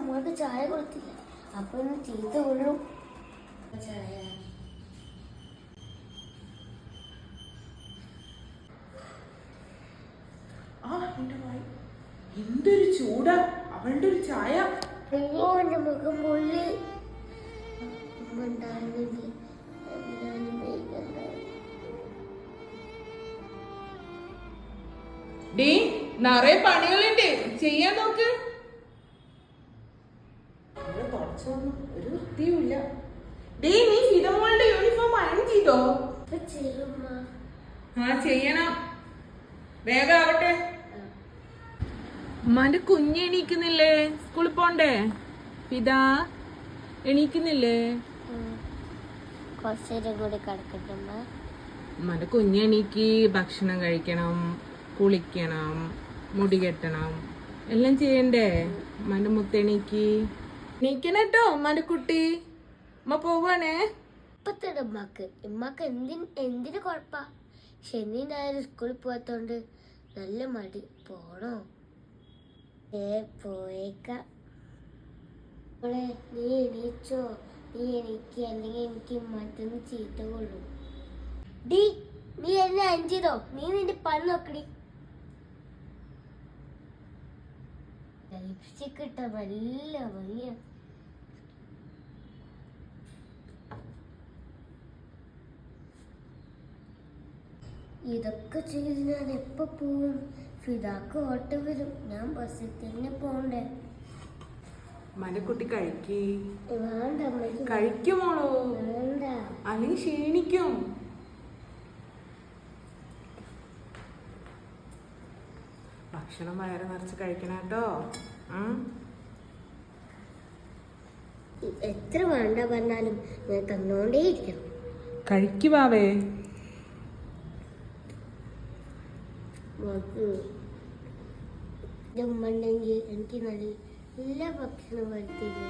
അമ്മക്ക് ചായ കൊടുത്തില്ല, അപ്പൊ ഒന്ന് ചീത്ത കൊള്ളും. ചായ എന്തൊരു ചൂടാ അവളുടെ ഒരു ചായ. അയ്യോ എന്റെ മുഖം പൊള്ളി. ഉണ്ടായിരുന്നെങ്കിൽ ഡേ നിറയെ പണികളുണ്ട്, ചെയ്യാൻ നോക്ക്. ഒരു വൃത്തിയുമില്ല. ഡേ നീ ഫിദമോളുടെ യൂണിഫോം അയൺ ചെയ്തോ? ആ ചെയ്യണം, വേഗം ആവട്ടെ. ഉമ്മാന്റെ കുഞ്ഞ് എണീക്കുന്നില്ലേ? സ്കൂളിൽ പോണ്ടേ? ഫിദാ എണീക്കുന്നില്ലേ? കുറച്ചേരം കൂടി കിടക്കട്ടെ. ഉമ്മാന്റെ കുഞ്ഞ് എണീക്ക്, ഭക്ഷണം കഴിക്കണം, കുളിക്കണം, മുടി കെട്ടണം, എല്ലാം ചെയ്യണ്ടേ? ഉമ്മാന്റെ മുത്തെണീക്ക്. എണീക്കണേട്ടോ ഉമ്മാന്റെ കുട്ടി. ഉമ്മ പോവാണേ. ഇപ്പത്തെ ഉമ്മക്ക് എന്തിനു കുഴപ്പാ? ശനി ഞായർ സ്കൂളിൽ പോവാത്തോണ്ട് നല്ല മടി. പോണോ? പോയേക്കാം. നീ എണീച്ചോ? നീ എനിക്ക്, അല്ലെങ്കിൽ എനിക്ക് മറ്റൊന്ന് ചീത്ത കൊള്ളും. ഡി നീ എന്നെ അഞ്ചിതോ? നീ നിന്റെ പണി നോക്കടി. ലിപ്സ്റ്റിക് ഇട്ട നല്ല ഭംഗിയ. ഇതൊക്കെ ചെയ്ത് ഞാൻ എപ്പോ പോവും? ഫിദാക്ക് ഓട്ടം വരും, ഞാൻ ബസ്സിൽ തന്നെ പോണ്ടേ. മലക്കുട്ടി കഴിക്ക്. വേണ്ട കഴിക്കുമോളോ? വേണ്ട, അല്ലെങ്കിൽ ക്ഷീണിക്കും. ഭക്ഷണം വയറ് നിറച്ച് കഴിക്കണം കേട്ടോ. എത്ര വേണ്ട പറഞ്ഞാലും ഞാൻ തന്നോണ്ടേയിരിക്കണം. കഴിക്കുവാവേ. ഉമ്മ ഉണ്ടെങ്കിൽ എനിക്ക് നല്ല ഭക്ഷണം വരുത്തില്ല.